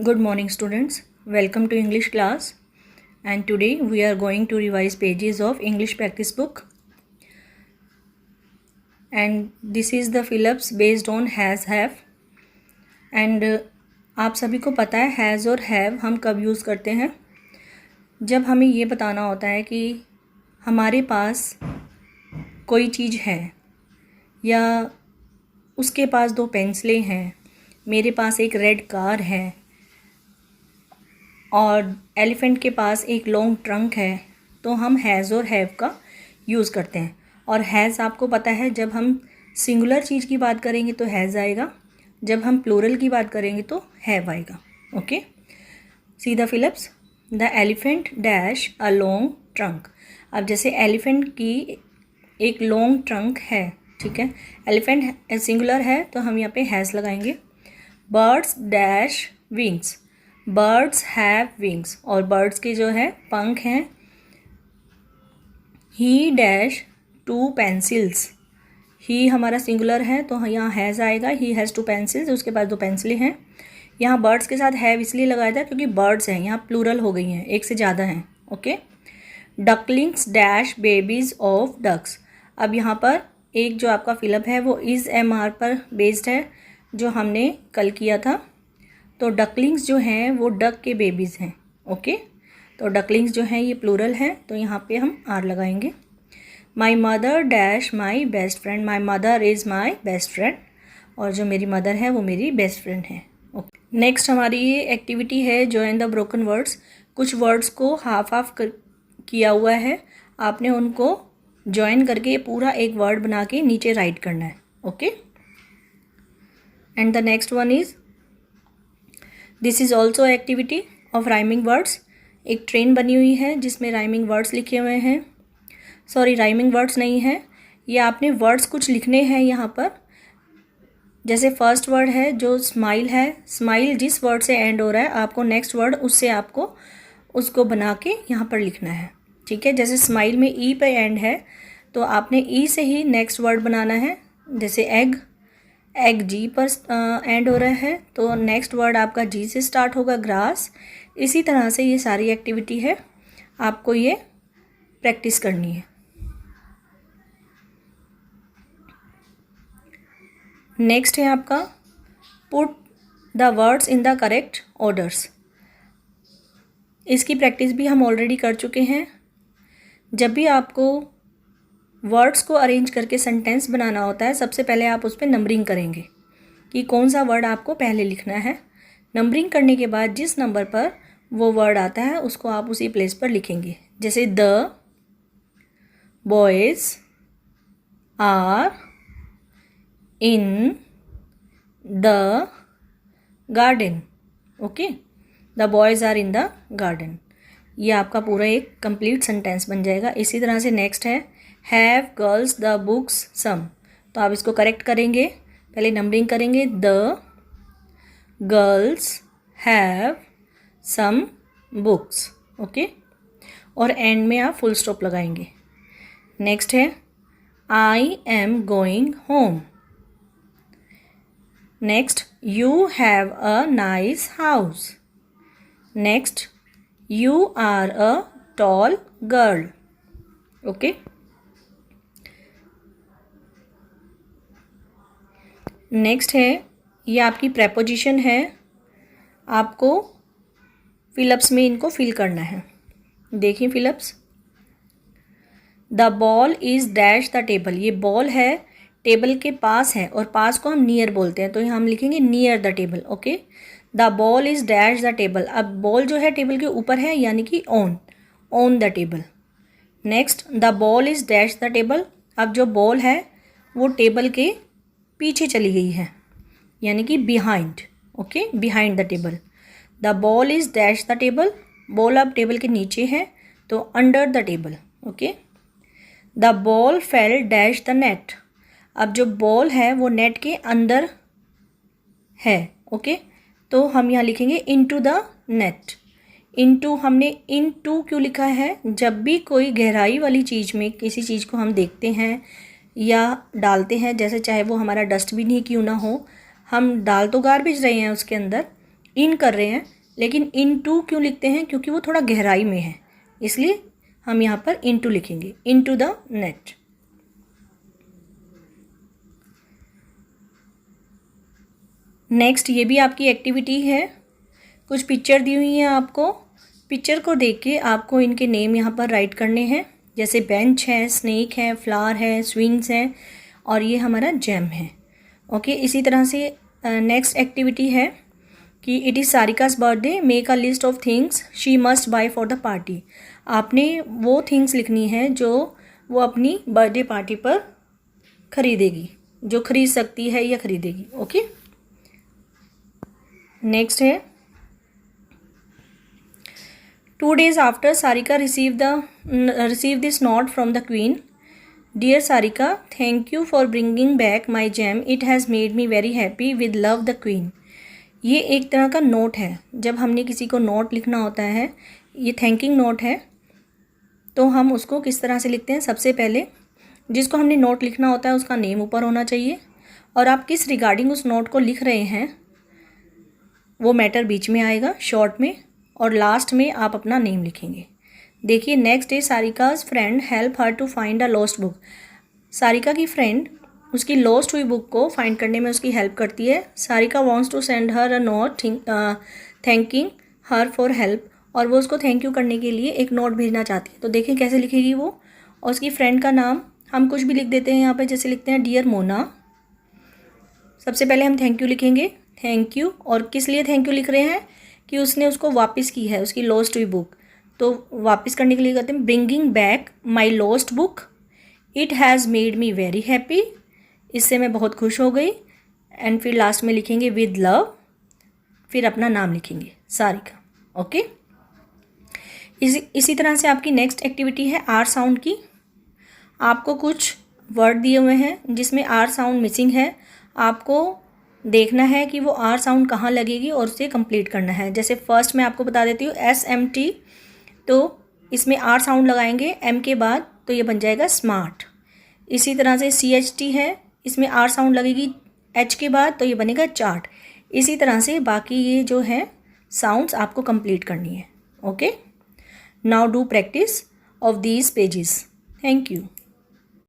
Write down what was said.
Good morning students, welcome to English class, and today we are going to revise pages of English practice book, and this is the fill-ups based on has have and आप सभी को पता है has और have हम कब use करते हैं जब हमें ये बताना होता है कि हमारे पास कोई चीज़ है या उसके पास 2 पेंसिलें हैं, मेरे पास एक रेड कार है और एलिफेंट के पास एक लॉन्ग ट्रंक है, तो हम हैज़ और हैव का यूज़ करते हैं। और हैज़ आपको पता है जब हम सिंगुलर चीज़ की बात करेंगे तो हैज़ आएगा, जब हम प्लूरल की बात करेंगे तो हैव आएगा। Okay, see the fill-ups. The elephant dash a long trunk. अब जैसे एलिफेंट की एक लॉन्ग ट्रंक है, ठीक है, एलिफेंट सिंगुलर है तो हम यहाँ पे हैज़ लगाएंगे। Birds dash wings. Birds have wings, और बर्ड्स के जो है पंख हैं। ही डैश 2 पेंसिल्स। ही हमारा सिंगुलर है तो यहाँ हैज़ आएगा। ही हैज़ 2 पेंसिल्स, उसके पास 2 पेंसिलें हैं। यहाँ बर्ड्स के साथ हैव इसलिए लगाया था क्योंकि बर्ड्स हैं, यहाँ प्लूरल हो गई हैं, एक से ज़्यादा हैं। Okay, ducklings dash babies of ducks. अब यहाँ पर एक जो आपका फिलअप है वो इज़ एम आर पर बेस्ड है जो हमने कल किया था। तो डकलिंग्स जो हैं वो डक के बेबीज़ हैं। ओके, तो डकलिंग्स जो हैं ये प्लूरल हैं तो यहाँ पे हम आर लगाएंगे। My mother dash my best friend. My mother is my best friend, और जो मेरी मदर है वो मेरी बेस्ट फ्रेंड है। ओके, नेक्स्ट हमारी ये एक्टिविटी है जॉइन द ब्रोकन वर्ड्स। कुछ वर्ड्स को हाफ हाफ किया हुआ है, आपने उनको जॉइन करके पूरा एक वर्ड बना के नीचे राइट करना है। Okay, and the next one is this is also activity of rhyming words. एक ट्रेन बनी हुई है जिसमें राइमिंग वर्ड्स लिखे हुए हैं। सॉरी, राइमिंग वर्ड्स नहीं है, ये आपने वर्ड्स कुछ लिखने हैं यहाँ पर। जैसे फर्स्ट वर्ड है जो स्माइल है, स्माइल जिस वर्ड से एंड हो रहा है आपको नेक्स्ट वर्ड उससे आपको उसको बना के यहाँ पर लिखना है। ठीक है, जैसे स्माइल में ई पे एंड है तो आपने ई से ही नेक्स्ट वर्ड बनाना है। जैसे एग, एग जी पर एंड हो रहा है तो नेक्स्ट वर्ड आपका जी से स्टार्ट होगा, ग्रास। इसी तरह से ये सारी एक्टिविटी है, आपको ये प्रैक्टिस करनी है। नेक्स्ट है आपका put the words in the correct orders. इसकी प्रैक्टिस भी हम ऑलरेडी कर चुके हैं। जब भी आपको वर्ड्स को अरेंज करके सेंटेंस बनाना होता है सबसे पहले आप उस पर नंबरिंग करेंगे कि कौन सा वर्ड आपको पहले लिखना है। नंबरिंग करने के बाद जिस नंबर पर वो वर्ड आता है उसको आप उसी प्लेस पर लिखेंगे। जैसे the boys are in the garden. Okay, the boys are in the garden, ये आपका पूरा एक कंप्लीट सेंटेंस बन जाएगा। इसी तरह से नेक्स्ट है have girls the books some. तो आप इसको करेक्ट करेंगे, पहले नंबरिंग करेंगे, the girls have some books. Okay, और एंड में आप फुल स्टॉप लगाएंगे। नेक्स्ट है I am going home. Next you have a nice house. Next you are a tall girl. Okay, next है ये आपकी प्रेपोजिशन है, आपको फिलअप्स में इनको फिल करना है। देखिए fill-ups, the ball is dash the table. ये बॉल है, टेबल के पास है, और पास को हम नियर बोलते हैं तो यहाँ हम लिखेंगे near the table. Okay, the ball is dash the table. अब बॉल जो है टेबल के ऊपर है यानी कि on the table. Next the ball is dash the table. अब जो बॉल है वो टेबल के पीछे चली गई है यानी कि behind. Okay, behind the table. The ball is dash the table. Ball अब टेबल के नीचे है तो under the table. Okay, the ball fail dash the net. अब जो बॉल है वो नेट के अंदर है। ओके, तो हम यहाँ लिखेंगे इनटू द नेट। इनटू, हमने इनटू क्यों लिखा है? जब भी कोई गहराई वाली चीज़ में किसी चीज़ को हम देखते हैं या डालते हैं, जैसे चाहे वो हमारा डस्टबिन ही क्यों ना हो, हम डाल तो गार्बेज रहे हैं उसके अंदर, इन कर रहे हैं, लेकिन इनटू क्यों लिखते हैं? क्योंकि वो थोड़ा गहराई में है, इसलिए हम यहाँ पर इनटू लिखेंगे, इनटू द नेट। नेक्स्ट ये भी आपकी एक्टिविटी है। कुछ पिक्चर दी हुई हैं आपको, पिक्चर को देख के आपको इनके नेम यहाँ पर राइट करने हैं। जैसे बेंच है, स्नेक है, फ्लावर है, स्विंग्स है, और ये हमारा जैम है। ओके, इसी तरह से नेक्स्ट एक्टिविटी है कि it is Sarika's birthday, make a list of things she must buy for the party. आपने वो थिंग्स लिखनी है जो वो अपनी बर्थडे पार्टी पर खरीदेगी, जो खरीद सकती है या खरीदेगी। ओके, नेक्स्ट है 2 days after Sarika received this note from the Queen. Dear Sarika, thank you for bringing back my gem. It has made me very happy. With love, the Queen. ये एक तरह का नोट है। जब हमने किसी को नोट लिखना होता है, ये थैंकिंग नोट है, तो हम उसको किस तरह से लिखते हैं? सबसे पहले जिसको हमने नोट लिखना होता है उसका नेम ऊपर होना चाहिए, और आप किस रिगार्डिंग उस नोट को लिख रहे हैं वो मैटर बीच में आएगा शॉर्ट में, और लास्ट में आप अपना नेम लिखेंगे। देखिए, next day Sarika's friend help her to find a lost book. Sarika की फ्रेंड उसकी लॉस्ट हुई बुक को फाइंड करने में उसकी हेल्प करती है। Sarika wants to send her a note thanking her for help, और वो उसको थैंक यू करने के लिए एक नोट भेजना चाहती है। तो देखिए कैसे लिखेगी वो, और उसकी फ्रेंड का नाम हम कुछ भी लिख देते हैं यहाँ पे, जैसे लिखते हैं डियर मोना। सबसे पहले हम थैंक यू लिखेंगे, थैंक यू, और किस लिए थैंक यू लिख रहे हैं? कि उसने उसको वापस की है, उसकी लॉस्ट हुई बुक, तो वापस करने के लिए कहते हैं bringing back my lost book, it has made me very happy, इससे मैं बहुत खुश हो गई। एंड फिर लास्ट में लिखेंगे विद लव, फिर अपना नाम लिखेंगे सारिका। ओके, इसी तरह से आपकी नेक्स्ट एक्टिविटी है आर साउंड की। आपको कुछ वर्ड दिए हुए हैं जिसमें आर साउंड मिसिंग है, आपको देखना है कि वो आर साउंड कहाँ लगेगी और उसे कंप्लीट करना है। जैसे फर्स्ट मैं आपको बता देती हूँ SMT, तो इसमें आर साउंड लगाएंगे एम के बाद, तो ये बन जाएगा स्मार्ट। इसी तरह से CHT है, इसमें आर साउंड लगेगी H के बाद, तो ये बनेगा चार्ट। इसी तरह से बाकी ये जो है साउंड्स आपको कंप्लीट करनी है। Okay, now do practice of these pages. Thank you.